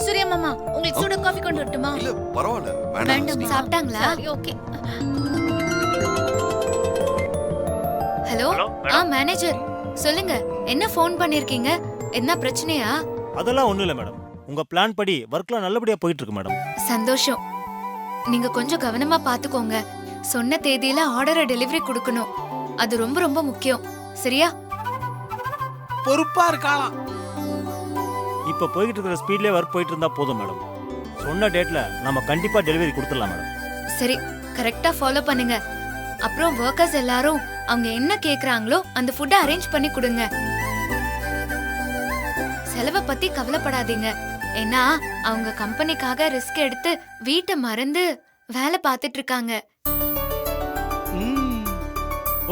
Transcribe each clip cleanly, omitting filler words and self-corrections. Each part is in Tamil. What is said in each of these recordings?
சூர்யா மாமா, உங்களுக்கு சூட காஃபி கொண்டு வரட்டுமா? இல்ல பரவாயில்ல, வேண்டாம். சாப்பிட்டாங்களா? சரி, ஓகே. ஹலோ. மேனேஜர் சொல்லுங்க, என்ன ஃபோன் பண்ணிருக்கீங்க? என்ன பிரச்சனையா? அதெல்லாம் ஒண்ணும் இல்ல மேடம். உங்க பிளான் படி ஒர்க்லாம் நல்லபடியா போயிட்டு இருக்கு மேடம். சந்தோஷம். நீங்க கொஞ்சம் கவனமா பாத்துக்கோங்க. சொன்ன தேதியில ஆர்டரை டெலிவரி கொடுக்கணும். அது ரொம்ப ரொம்ப முக்கியம். சரியா? பொறுப்பா இருக்கலாம். இப்ப போயிட்டு இருக்கிற ஸ்பீட்லயே ஒர்க் போயிட்டு இருந்தா போதும் மேடம். சொன்ன டேட்ல நம்ம கண்டிப்பா டெலிவரி கொடுத்துடலாம் மேடம். சரி, கரெக்டா ஃபாலோ பண்ணுங்க. அப்புறம் ஒர்க்கர்ஸ் எல்லாரும் அவங்க என்ன கேக்குறாங்களோ அந்த ஃபுட்டை அரேஞ்ச் பண்ணி கொடுங்க. செலவை பத்தி கவலைப்படாதீங்க. ஏன்னா அவங்க கம்பெனிக்காக ரிஸ்க் எடுத்து வீட்டை மறந்து வேலை பார்த்துட்டு இருக்காங்க.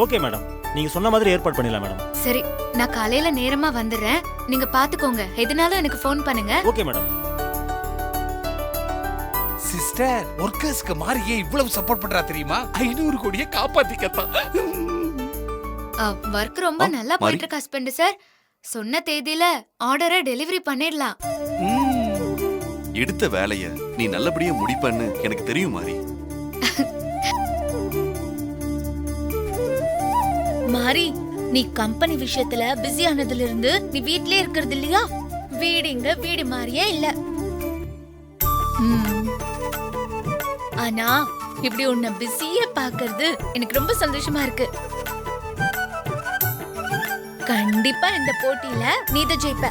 ஓகே மேடம், நீங்க சொன்ன மாதிரி ஏற்பாடு பண்ணிடலாம் மேடம். சரி, நான் காலையில நேரமா வந்துடுறேன். நீங்க பாத்துக்கோங்க. எதுனாலும் எனக்கு ஃபோன் பண்ணுங்க. Okay madam. சிஸ்டர், ஒர்க்கர்ஸ்க்கு மாரியே இவ்வளவு சப்போர்ட் பண்றா தெரியுமா? 500 கோடியை காப்பாத்திக்கத்தான். ஒர்க் ரொம்ப நல்லா போயிட்டு இருக்கு ஹஸ்பண்ட் சார். சொன்ன தேதியில ஆர்டரை டெலிவரி பண்ணிடலாம். எடுத்த வேலைய நீ நல்லபடியா முடிப்பன்னு எனக்கு தெரியும் மாரி. மாரி, நீ கம்பெனி விஷயத்துல பிஸி ஆனதுல இருந்து நீ வீட்லயே இருக்கிறது இல்லையா? வீடுங்க வீடு மாதிரியே இல்ல. ஆனா இப்படி உன்னை பிஸியா பாக்குறது எனக்கு ரொம்ப சந்தோஷமா இருக்கு. கண்டிப்பா இந்த போட்டியில நீதான் ஜெயிப்ப.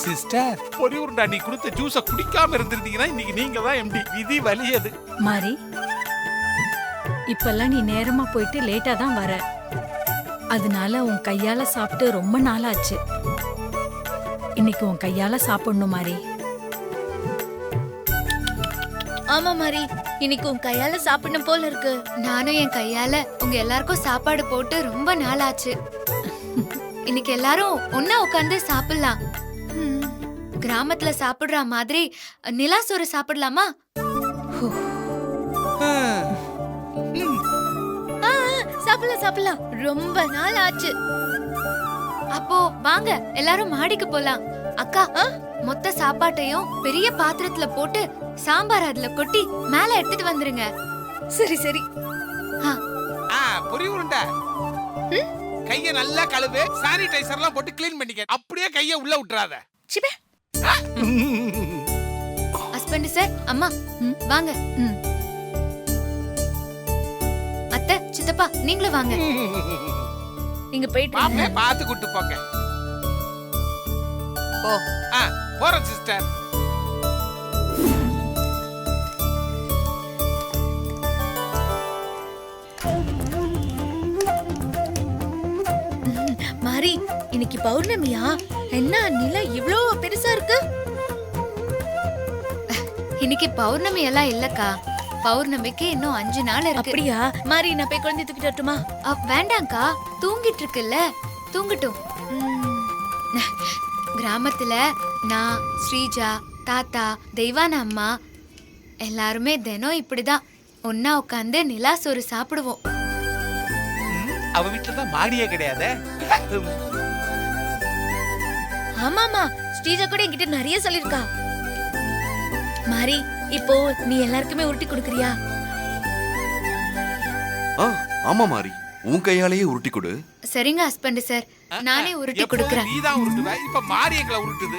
சிஸ்டர், பொரி உருண்டா நீ கொடுத்த ஜூஸ குடிக்காம இருந்திருந்தீங்கன்னா இன்னைக்கு நீங்க தான் எம்டி. விதி வலியது. மாரி, இப்பெல்லாம் நீ நேரமா போயிட்டு லேட்டா தான் வர. அதனால உன் கையால சாப்பிட்டு ரொம்ப நாள் ஆச்சு. இன்னைக்கு உன் கையால சாப்பிடணும் மாரி. ஆமா மாரி, இன்னைக்கு உன் கையால சாப்பிடணும் போல இருக்கு. நானும் என் கையால உங்க எல்லாருக்கும் சாப்பாடு போட்டு ரொம்ப நாள் ஆச்சு. இன்னைக்கு எல்லாரும் ஒன்னா உட்கார்ந்து சாப்பிடலாம். கிராமத்துல சாப்பிடுற மாதிரி நிலா சோறு சாப்பிடலாமா? சாப்பிடலாம் சாப்பிடலாம். ரொம்ப நாள் ஆச்சு. அப்போ வாங்க எல்லாரும் மாடிக்கு போலாம். அக்கா, மொத்த சாப்பாட்டையும் பெரிய பாத்திரத்துல போட்டு சாம்பார் அதுல கொட்டி மேல எடுத்துட்டு வந்துருங்க. சரி சரி. பொரி உருண்டா, கைய நல்லா கழுவு. சானிடைசர்லாம் போட்டு க்ளீன் பண்ணிக்க. அப்படியே கைய உள்ள விட்டுறாத. சிபே. ஹஸ்பண்ட் சார், அம்மா வாங்க. அத்தை, சித்தப்பா நீங்களும் வாங்க. நீங்க போயிட்டு பாப்பே பாத்து கூட்டு போங்க. ஓ, போறேன் சிஸ்டர். மாரி, இன்னைக்கு பௌர்ணமியா? என்ன நிலா இவ்ளோ பெருசா இருக்கு? இன்னைக்கு பௌர்ணமி எல்லாம் இல்லக்கா. பௌர்ணமிக்கு இன்னும் 5 நாள் இருக்கு. அப்படியா? மாரி, நான் போய் குழந்தை தூக்கிட்டு வரட்டுமா? வேண்டாம்க்கா, தூங்கிட்டு இருக்குல்ல, தூங்கட்டும். கிராமத்துல நான், ஸ்ரீஜா, தாத்தா, தெய்வான அம்மா எல்லாருமே தினம் இப்படிதான் ஒன்னா உட்காந்து நிலா சோறு சாப்பிடுவோம். அவ வீட்டுல தான் மாடியே கிடையாது. ஆமாமா, ஸ்ரீஜா கூட என்கிட்ட நிறைய சொல்லிருக்கா. மாரி, இப்போ நீ எல்லாருக்குமே உருட்டி கொடுக்கறியா? ஆமா மாரி, உன் கையாலேயே உருட்டி கொடு. சரிங்க ஹஸ்பண்ட் சார், நானே உருட்டி கொடுக்கறேன். நீ தான் உருட்டுவ. இப்ப மாரி எங்களை உருட்டுது.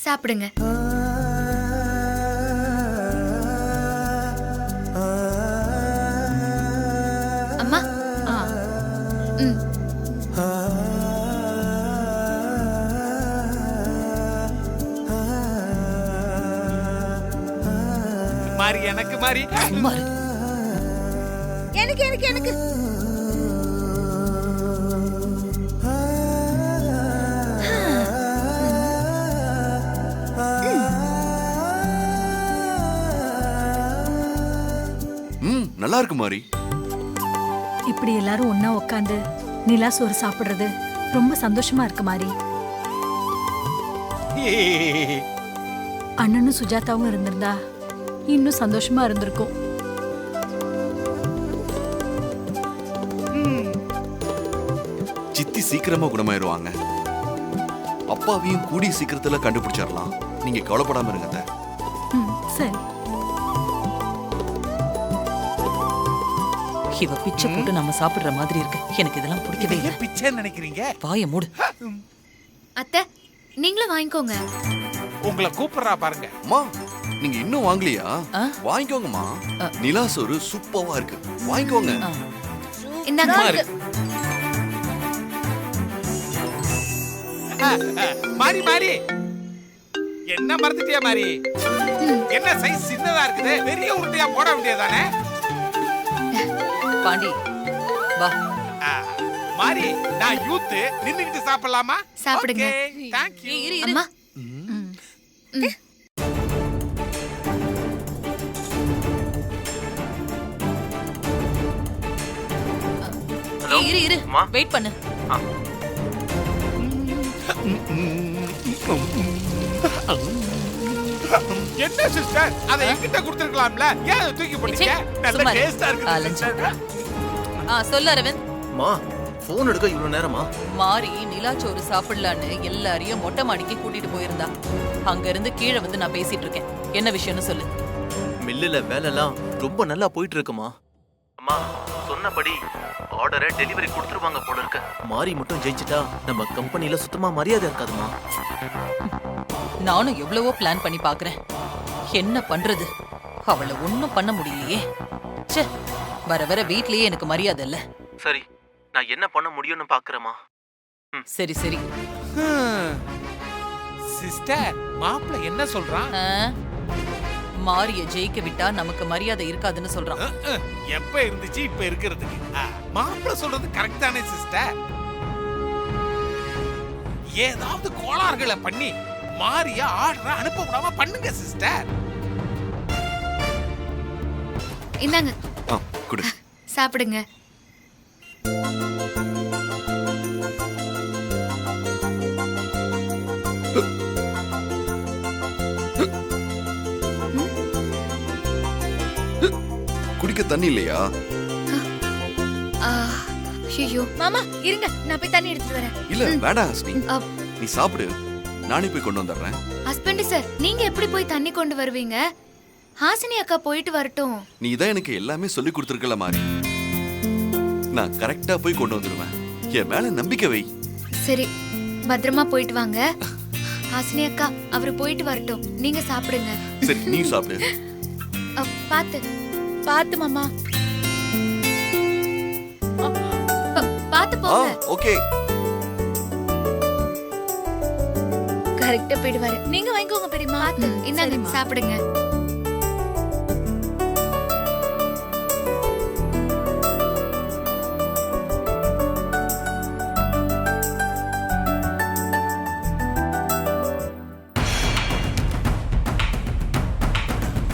சாப்பிடுங்க. அம்மா. மாரி, எனக்கு மாரி. எனக்கு எனக்கு எனக்கு. நல்லா இருக்கு மாரி. இப்படி எல்லாரும் ஒன்னா உட்காந்து நிலா சோறு சாப்பிடுறது ரொம்ப சந்தோஷமா இருக்கு மாரி. அண்ணனும் சுஜாதாவும் இருந்திருந்தா இன்னும் சந்தோஷமா இருந்திருக்கும். சீக்கிரமா குணமாயிருவாங்க. அப்பாவையும் கூடிய சீக்கிரத்துல கண்டுபிடிச்சிடலாம். நீங்க கவலைப்படாம இருங்க அத்தை. சரி. இவ பிச்சை போட்டு நம்ம சாப்பிடுற மாதிரி இருக்கு. எனக்கு இதெல்லாம் பிடிக்கவே இல்லை. ஏன் பிச்சைன்னு நினைக்கிறீங்க? வாயை மூடு. அத்தை நீங்களும் வாங்கிக்கோங்க. உங்களை கூப்பிடுறா பாருங்க. அம்மா நீங்க இன்னும் வாங்கலையா? ஆ? வாங்கிக்கோங்கம்மா. நிலா சோறு சூப்பரா இருக்கு, வாங்கிக்கோங்க. ஆ. இந்தாங்க. மாறி. மாறி மாறி என்ன மறந்துட்டியா மாறி? என்ன சைஸ் சின்னதா இருக்குது, பெரிய உருண்டையா போட வேண்டியதானே? பாண்டி வா. மாறி நான் யூத், நின்னுக்கிட்டு சாப்பிடலாமா? சாப்பிடுங்க. Thank you. இரு இரு. அம்மா இரு இரு. வெயிட் பண்ணு. என்ன சிஸ்டர், அதை என்கிட்ட கொடுத்திருக்கலாம்ல, ஏன் அதை தூக்கி போட்டீங்க? நல்ல சும்மா இரு. டேஸ்டா இருக்கு அலைஞ்சு. சிஸ்டர். சொல்லு அரவிந்த். மா போன் எடுக்க இவ்வளவு நேரமா? மாறி நிலாச்சோறு சாப்பிடலான்னு எல்லாரையும் மொட்டை மாடிக்கு கூட்டிட்டு போயிருந்தா. அங்க இருந்து கீழே வந்து நான் பேசிட்டு இருக்கேன். என்ன விஷயம்னு சொல்லு. மில்லுல வேலைலாம் ரொம்ப நல்லா போயிட்டு இருக்குமா? அம்மா சொன்னபடி ஆர்டரை டெலிவரி கொடுத்துருவாங்க போல இருக்கு. மாறி மட்டும் ஜெயிச்சிட்டா நம்ம கம்பெனில சுத்தமா மரியாதை இருக்காதுமா. நானும் எவ்வளவோ பிளான் பண்ணி பாக்குறேன். என்ன பண்றது? அவளை ஒண்ணும் பண்ண முடியலையே. ச்சே, வர வர வீட்லயே எனக்கு மரியாதை இல்ல. சரி, நான் என்ன பண்ண முடியும்னு பாக்குறேமா. சரி சரி. சிஸ்டர், மாப்பிள்ளை என்ன சொல்றான்? மாரிய ஜெயிக்க விட்டா நமக்கு மரியாதை இருக்காதுன்னு சொல்றான். எப்ப இருந்துச்சு இப்ப இருக்கிறதுக்கு? மாப்பிள்ளை சொல்றது கரெக்ட் தானே சிஸ்டர்? ஏதாவது கோளாறுகளை பண்ணி மாரிய ஆர்டரை அனுப்ப விடாம பண்ணுங்க சிஸ்டர். இந்தாங்க குடு. சாப்பிடுங்க. குடிக்க தண்ணி இல்லையா? ஐயோ மாமா இருங்க, நான் போய் தண்ணி எடுத்துட்டு வரேன். இல்ல வேண்டாம் ஹஸ்னி, அப். நீ சாப்பிடு, நானே போய் கொண்டு வந்துடுறேன். ஹஸ்பண்ட் சார், நீங்க எப்படி போய் தண்ணி கொண்டு வருவீங்க? ஹாசினி அக்கா போயிட்டு வரட்டும். நீ தான் எனக்கு எல்லாமே சொல்லி கொடுத்துருக்கல மாறி. நான் கரெக்டா போய் கொண்டு வந்துடுவேன். என் மேல நம்பிக்கை வை. சரி, பத்திரமா போயிட்டு வாங்க. ஹாசினி அக்கா அவரு போயிட்டு வரட்டும், நீங்க சாப்பிடுங்க. சரி நீ சாப்பிடு. பாத்து பாத்து மாமா. பாத்து போங்க. ஓகே. கரெக்டா போயிடுவாரு. நீங்க வாங்கிக்கோங்க பெரியம்மா. பாத்து இந்தாங்க சாப்பிடுங்க.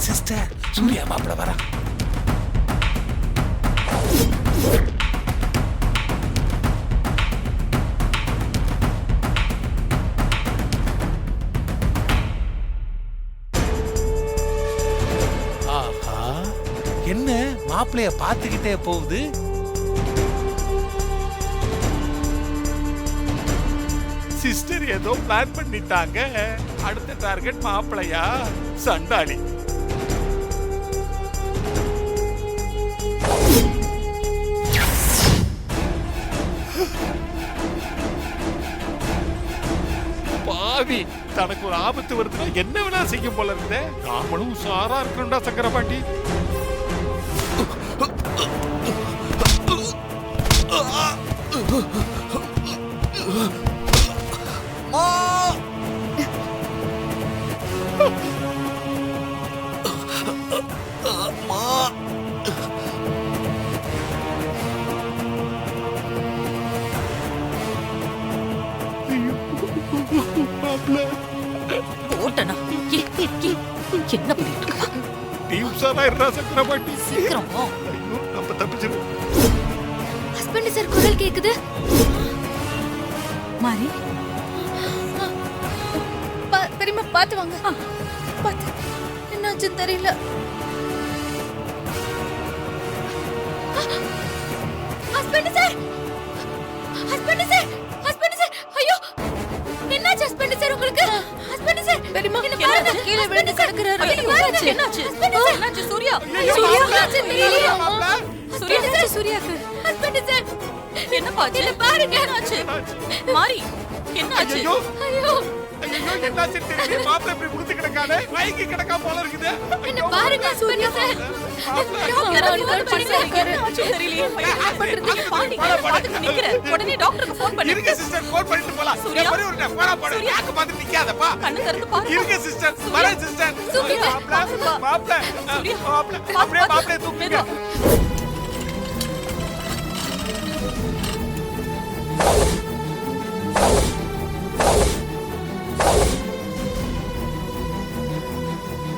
சிஸ்டர், சூர்யா மாப்பிள்ளை வரா. ஆஹா, என்ன மாப்பிளைய பார்த்துக்கிட்டே போகுது? சிஸ்டர் ஏதோ பிளான் பண்ணிட்டாங்க. அடுத்த டார்கெட் மாப்பிளையா? சண்டாளி. பாவி, தனக்கு ஒரு ஆபத்து வருதுன்னா என்ன வேணா செய்யும் போல இருந்தே. நாமளும் சாரா இருக்கணும்டா சங்கரபாண்டி. போட்டனா என்ன பண்ணிட்டு இருக்கா? நீ உஷாரா இருடா சக்கரபாண்டி. சீக்கிரம் போ. ஐயோ, நம்ம தப்பிச்சிருவோம். ஹஸ்பண்ட் சார் குரல் கேக்குது. மாறி பெரியம்மா பாத்து வாங்க. பாத்து. என்னாச்சுன்னு தெரியல. Husband sir, husband sir. Surya ஐயோ, சூர்யா மாப்ள, தெரியலையே. மாப்ள. சூர்யா சூர்யாக்கு ஹஸ்பண்ட் சார் என்னப்பா ஆச்சு பாருங்க என்னாச்சு மாறி என்னாச்சு ஐயோ, ஐயோ ஐயோ, என்னாச்சு தெரியல. மாப்ள இப்படி முழுத்து கிடக்கானே. மயங்கி கிடக்கா போல இருக்குது. என்ன பாருங்க ஹஸ்பண்ட் சார் யாராவது phone பண்ணுங்க. என்னாச்சு தெரியலையே பையன் பண்றது பாடி பாத்துட்டு நிக்கிறேன் உடனே டாக்டருக்கு ஃபோன் பண்ணு இருங்க சிஸ்டர், ஃபோன் பண்ணிட்டு போலாம். சூர்யா. ஏய், ஒரே போடா போடா. யாக்கு மாதிரி நிக்காதப்பா. கண்ணு திறந்து பாரு இருங்க சிஸ்டர், வரேன் சிஸ்டர். சூர்யா. மாப்ள, மாப்ள, சூர்யா. மாப்ள, அப்படியே மாப்ள தூக்குங்க. மெதுவா.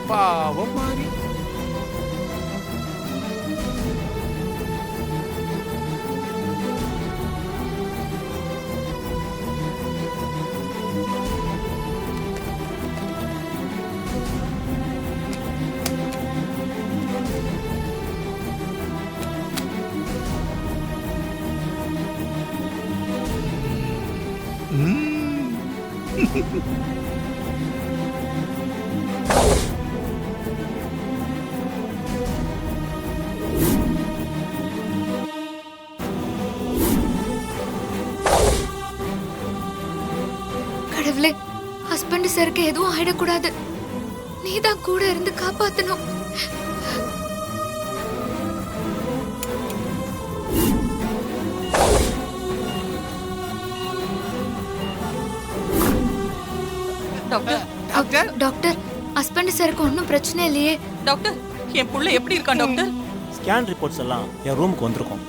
பாவம் மாறி. கடவுளே ஹஸ்பண்ட் சாருக்கு எதுவும் ஆயிடக்கூடாது நீதான் கூட இருந்து காப்பாத்தணும் டாக்டர் டாக்டர், டாக்டர் ஹஸ்பண்ட் சாருக்கு ஒன்றும் பிரச்சனை இல்லையே டாக்டர் என் புள்ள எப்படி இருக்கான் டாக்டர் ஸ்கேன் ரிப்போர்ட்ஸ் எல்லாம் என் ரூமுக்கு வந்திருக்கோம்.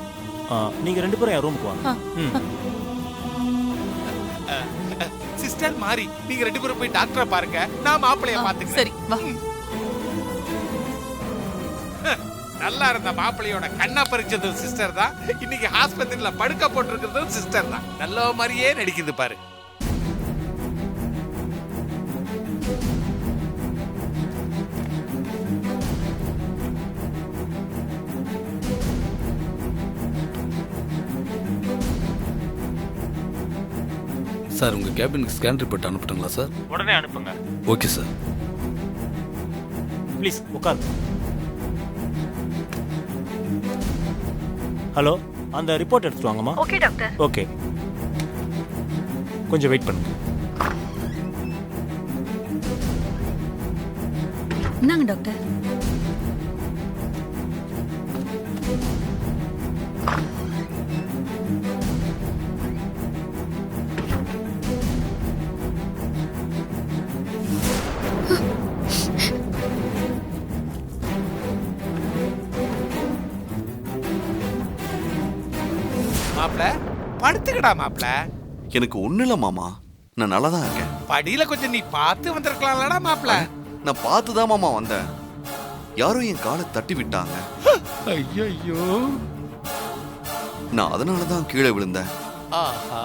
நீங்க 2 பேரும் என் ரூமுக்கு வாங்க. ம். சிஸ்டர் மாறி, நீங்க 2 பேரும் போய் டாக்டரை பாருங்க. நான் மாப்பிளைய பாத்துக்கிறேன். சரி வா நல்லா இருந்த மாப்பிளையோட கண்ணா பறிச்சதும் சிஸ்டர் தான். இன்னைக்கு ஆஸ்பத்திரியில படுக்க போட்டிருக்கிறதும் சிஸ்டர் தான். நல்ல மாதிரியே நடிக்குது பாரு. சார் உங்கள் கேபினுக்கு ஸ்கேன் ரிப்போர்ட் அனுப்பட்டுங்களா சார்? உடனே அனுப்புங்க. Okay sir. ப்ளீஸ் உட்கார். ஹலோ, அந்த ரிப்போர்ட் எடுத்துட்டு வாங்கம்மா. Okay doctor. ஓகே, கொஞ்சம் வெயிட் பண்ணுங்க. இந்தாங்க டாக்டர். மாப்பிள, படுத்துக்கடா மாப்பிள. எனக்கு ஒண்ணு இல்ல மாமா, நான் நல்லா தான் இருக்கேன். படியில கொஞ்சம் நீ பார்த்து வந்திருக்கலாம்லடா மாப்பிள. நான் பார்த்து தான் மாமா வந்தேன். யாரோ என் காலை தட்டி விட்டாங்க. ஐயோ, நான் அதனால தான் கீழே விழுந்தேன். ஆஹா,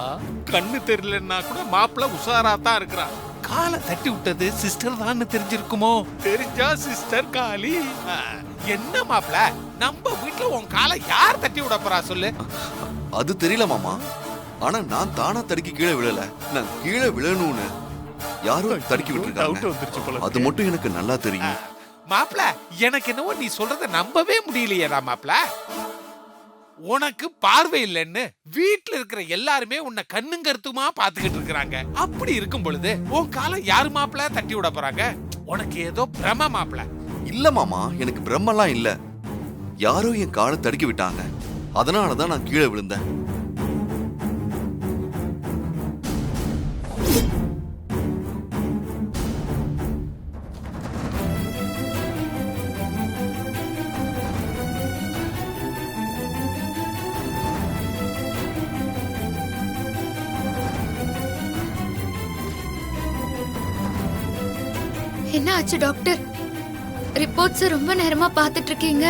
கண்ணு தெரியலன்னா கூட மாப்பிள உஷாரா தான் இருக்கிறான். காலை தட்டி விட்டது சிஸ்டர் தான் தெரிஞ்சிருக்குமோ? தெரிஞ்சா சிஸ்டர் காலி. என்ன மாப்பிள, நம்ம வீட்டுல உன் காலை யார் தட்டி விட போறா சொல்லு? அது தெரியல மாமா, ஆனா நான் தானா தடுக்கி கீழே விழல. நான் கீழே விழணும்னு யாரோ தடுக்கி விட்டுருக்காங்க. அது மட்டும் எனக்கு நல்லா தெரியும். மாப்பிள, எனக்கு என்னவோ நீ சொல்றத நம்பவே முடியலையேடா மாப்பிள. உனக்கு பார்வை இல்லைன்னு வீட்டுல இருக்கிற எல்லாருமே உன்னை கண்ணும் கருத்துமா பாத்துக்கிட்டு இருக்கிறாங்க. அப்படி இருக்கும் பொழுது உன் காலை யாரு மாப்பிள தட்டி விட போறாங்க? உனக்கு ஏதோ பிரம மாப்பிள. இல்ல மாமா, எனக்கு பிரம்மெல்லாம் இல்ல. யாரோ என் காலை தடுக்கி விட்டாங்க, அதனாலதான் நான் கீழே விழுந்தேன். என்ன ஆச்சு டாக்டர்? ரிப்போர்ட்ஸ் ரொம்ப நேரமா பார்த்துட்டு இருக்கீங்க.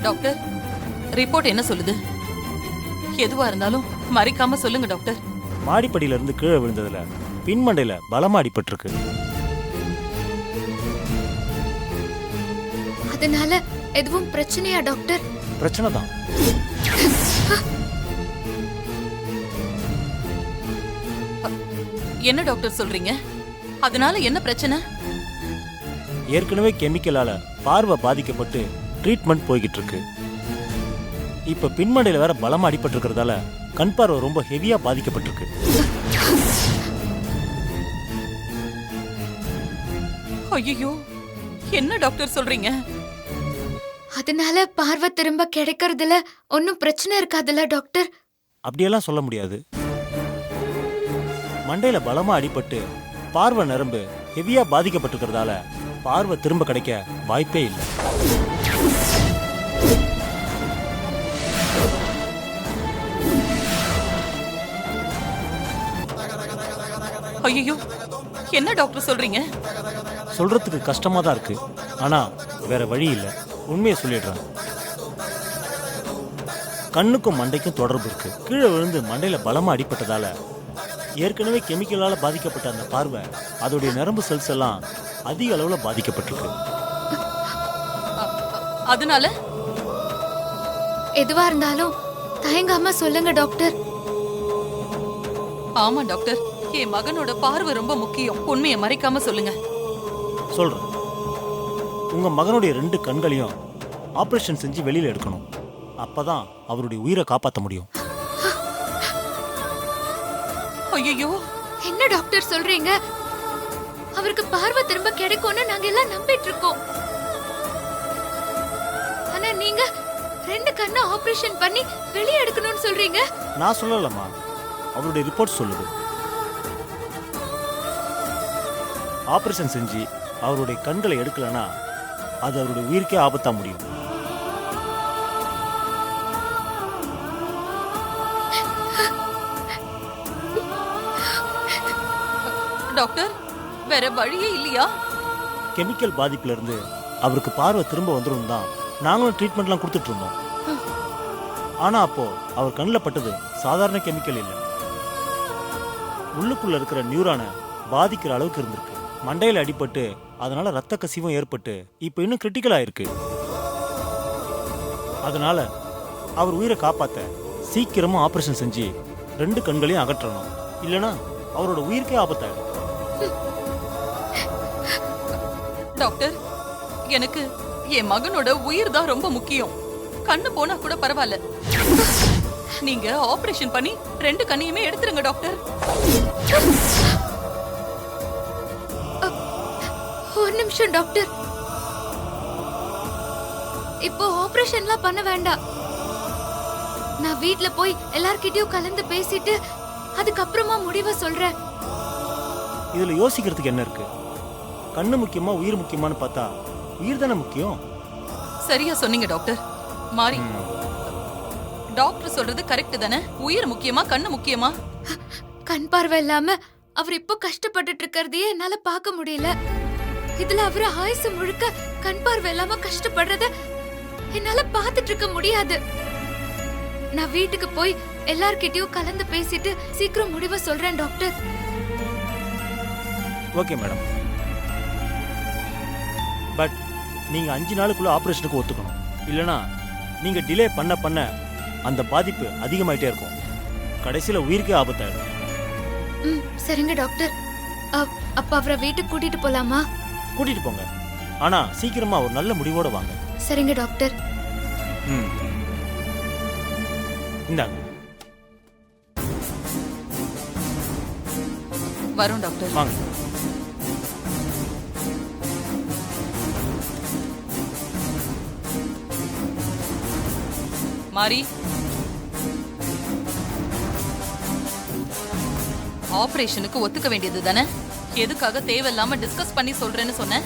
டாக்டர் ரிப்போர்ட் என்ன சொல்லுது? எதுவா இருந்தாலும் மறைக்காம சொல்லுங்க டாக்டர். மாடிப்படியில இருந்து கீழே விழுந்ததுல பின்மண்டையில பலமா அடிபட்டிருக்கு. அதனால எதுவும் பிரச்சனையா டாக்டர்? பிரச்சனை தான். என்ன டாக்டர் சொல்றீங்க? அதனால என்ன பிரச்சனை? ஏற்கனவே கெமிக்கலால பார்வை பாதிக்கப்பட்டு ட்ரீட்மெண்ட் போய்கிட்டு இருக்கு. இப்ப பின்மண்டையில வேற பலமா அடிபட்டு இருக்கிறதால கண் பார்வை ரொம்ப ஹெவியா பாதிக்கப்பட்டிருக்கு. ஐயோ, என்ன டாக்டர் சொல்றீங்க? அதனால பார்வை திரும்ப கிடைக்கிறதுல ஒன்னும் பிரச்சனை இருக்காதுல்ல டாக்டர்? அப்படியெல்லாம் சொல்ல முடியாது. மண்டையில பலமா அடிபட்டு பார்வை நரம்பு ஹெவியா பாதிக்கப்பட்டிருக்கிறதால பார்வை திரும்ப கிடைக்க வாய்ப்பே இல்லை. ஐயோ, என்ன டாக்டர் சொல்றீங்க? சொல்றதுக்கு கஷ்டமா தான் இருக்கு, ஆனா வேற வழி இல்லை. உண்மையை சொல்லிடுறேன். கண்ணுக்கும் மண்டைக்கும் தொடர்பு இருக்கு. கீழே விழுந்து மண்டையில பலமா அடிபட்டதால ஏற்கனவே கெமிக்கலால பாதிக்கப்பட்ட அந்த பார்வை அதோடைய நரம்பு செல்ஸ் எல்லாம் அதிக அளவுல பாதிக்கப்பட்டிருக்கு. அதனால எதுவா இருந்தாலும் தயங்காம சொல்லுங்க டாக்டர். ஆமா டாக்டர், என் மகனோட பார்வை ரொம்ப முக்கியம். உண்மையை மறைக்காம சொல்லுங்க. சொல்றேன். உங்க மகனுடைய 2 கண்களையும் ஆபரேஷன் செஞ்சு வெளியில எடுக்கணும். அப்பதான் அவருடைய உயிரை காப்பாற்ற முடியும். ஐயோ, என்ன டாக்டர் சொல்றீங்க? அவருக்கு பார்வை திரும்ப கிடைக்கும்னு நாங்க எல்லாம் நம்பிட்டு இருக்கோம். ஆனா நீங்க 2 கண்ணை ஆபரேஷன் பண்ணி வெளியே எடுக்கணும்னு சொல்றீங்க. நான் சொல்லலம்மா, அவருடைய ரிப்போர்ட் சொல்லுது. ஆபரேஷன் செஞ்சு அவருடைய கண்களை எடுக்கலனா அது அவருடைய உயிருக்கே ஆபத்தா முடியும். டாக்டர், வேற வழியே இல்லையா? கெமிக்கல் பாதிப்புல இருந்து அவருக்கு பார்வை திரும்ப வந்துடும் தான் நாங்களும் ட்ரீட்மெண்ட்லாம் கொடுத்துட்டு இருந்தோம். ஆனா அப்போ அவர் கண்ணில் பட்டது சாதாரண கெமிக்கல் இல்லை. உள்ளுக்குள்ள இருக்கிற நியூரானை பாதிக்கிற அளவுக்கு இருந்திருக்கு. மண்டையில அடிபட்டு அதனால ரத்த கசிவும் ஏற்பட்டு இப்போ இன்னும் கிரிட்டிக்கல் ஆயிருக்கு. அதனால அவர் உயிரை காப்பாத்த சீக்கிரமா ஆபரேஷன் செஞ்சு 2 கண்களையும் அகற்றணும். இல்லைன்னா அவரோட உயிருக்கே ஆபத்தாயிடும். டாக்டர், எனக்கு என் மகனோட உயிர் தான் ரொம்ப முக்கியம். கண்ணு போனா கூட பரவாயில்ல. நீங்க ஆபரேஷன் பண்ணி 2 கண்ணையுமே எடுத்துருங்க டாக்டர். ஒரு நிமிஷம் டாக்டர். இப்போ ஆபரேஷன்லாம் பண்ண வேண்டாம். நான் வீட்ல போய் எல்லார்கிட்டயும் கலந்து பேசிட்டு அதுக்கப்புறமா முடிவை சொல்றேன். இதுல யோசிக்கிறதுக்கு என்ன இருக்கு? கண்ணு முக்கியமா உயிர் முக்கியமான்னு பார்த்தா உயிர் தானே முக்கியம். சரியா சொன்னீங்க டாக்டர். மாறி, டாக்டர் சொல்றது கரெக்ட் தானே? உயிர் முக்கியமா கண்ணு முக்கியமா? கண் பார்வை இல்லாம அவர் இப்போ கஷ்டப்பட்டுட்டு இருக்கிறதையே என்னால பார்க்க முடியல. இதுல அவரு ஆயுசு முழுக்க கண் பார்வை இல்லாம கஷ்டப்படுறத என்னால பார்த்துட்டு இருக்க முடியாது. நான் வீட்டுக்கு போய் எல்லார்கிட்டயும் கலந்து பேசிட்டு சீக்கிரம் முடிவை சொல்றேன் டாக்டர். Okay madam. பட் நீங்க 5 நாளுக்குள்ள ஆபரேஷனுக்கு ஒத்துக்கணும். இல்லனா நீங்க டிலே பண்ண பண்ண அந்த பாதிப்பு அதிகமாயிட்டே இருக்கும். கடைசியில உயிருக்கே ஆபத்தாயிடும். சரிங்க டாக்டர். அப்ப அவரை வீட்டுக்கு கூட்டிட்டு போலாமா? கூட்டிட்டு போங்க. ஆனா சீக்கிரமா ஒரு நல்ல முடிவோட வாங்க. சரிங்க டாக்டர். இந்தாங்க. வரோம் டாக்டர். வாங்க. மாறி, ஆபரேஷனுக்கு ஒத்துக்க வேண்டியது தானே? எதுக்காக தேவையில்லாம டிஸ்கஸ் பண்ணி சொல்றேன்னு சொன்ன?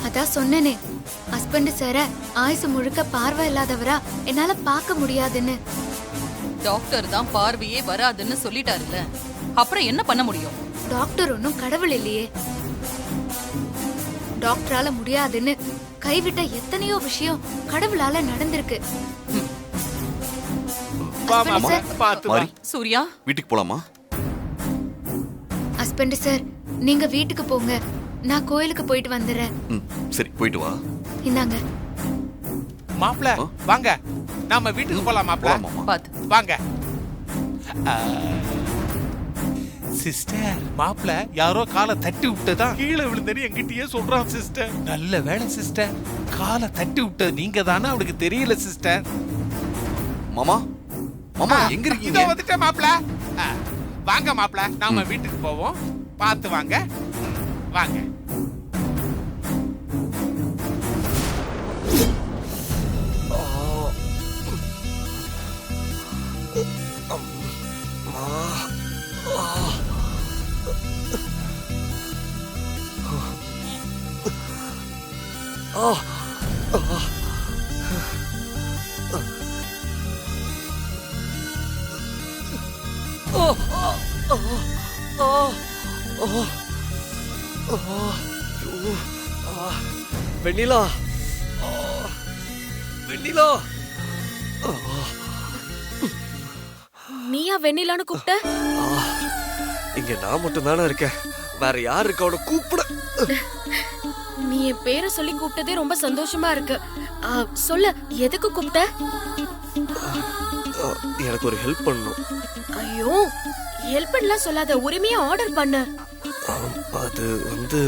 அதான் சொன்னேனே, ஹஸ்பண்ட் சார ஆயுசு முழுக்க பார்வை இல்லாதவரா என்னால பார்க்க முடியாதுன்னு. டாக்டர் தான் பார்வையே வராதுன்னு சொல்லிட்டாருல்ல, அப்புறம் என்ன பண்ண முடியும்? டாக்டர் ஒன்னும் கடவுள் இல்லையே. டாக்டரால முடியாதுன்னு கைவிட்ட எத்தனையோ விஷயம் கடவுளால நடந்திருக்கு. மாறி, சூர்யா, வீட்டுக்கு போலாமா? ஹஸ்பண்ட் சார், நீங்க வீட்டுக்கு போங்க, நான் கோயிலுக்கு போயிட்டு வந்துடுறேன். சரி, போயிட்டு வா. இந்தாங்க. மாப்ள வாங்க, நாம வீட்டுக்கு போலாம் மாப்ள. போலாம் மாமா. பாத்து வாங்க. சிஸ்டர் மாப்பிள்ள யாரோ காலை தட்டி விட்டதான் கீழே விழுந்தேன்னு என்கிட்டயே சொல்றான் சிஸ்டர். நல்ல வேலை சிஸ்டர், காலை தட்டி விட்டது நீங்க தானே அவனுக்கு தெரியல சிஸ்டர். மாமா மாமா எங்க இருக்கீங்க? இதோ வந்துட்டேன் மாப்பிள்ள. வாங்க மாப்பிள்ள, நாம வீட்டுக்கு போவோம். பார்த்து வாங்க, வாங்க. வெண்ணிலா, வெண்ணிலா. நீயா வெண்ணிலான்னு கூப்பிட்ட? இங்க நான் மட்டும் தானே இருக்கேன், வேற யாரு இருக்க? அவனை கூப்பிட. நீ என் பேரை சொல்லி கூப்பிட்டதே ரொம்ப சந்தோஷமா இருக்கு. சொல்லு, எதுக்கு கூப்பிட்ட? எனக்கு ஒரு ஹெல்ப் பண்ணணும். ஐயோ, ஹெல்ப் பண்ணலாம் சொல்லாத, உரிமையா ஆர்டர் பண்ணு. அது வந்து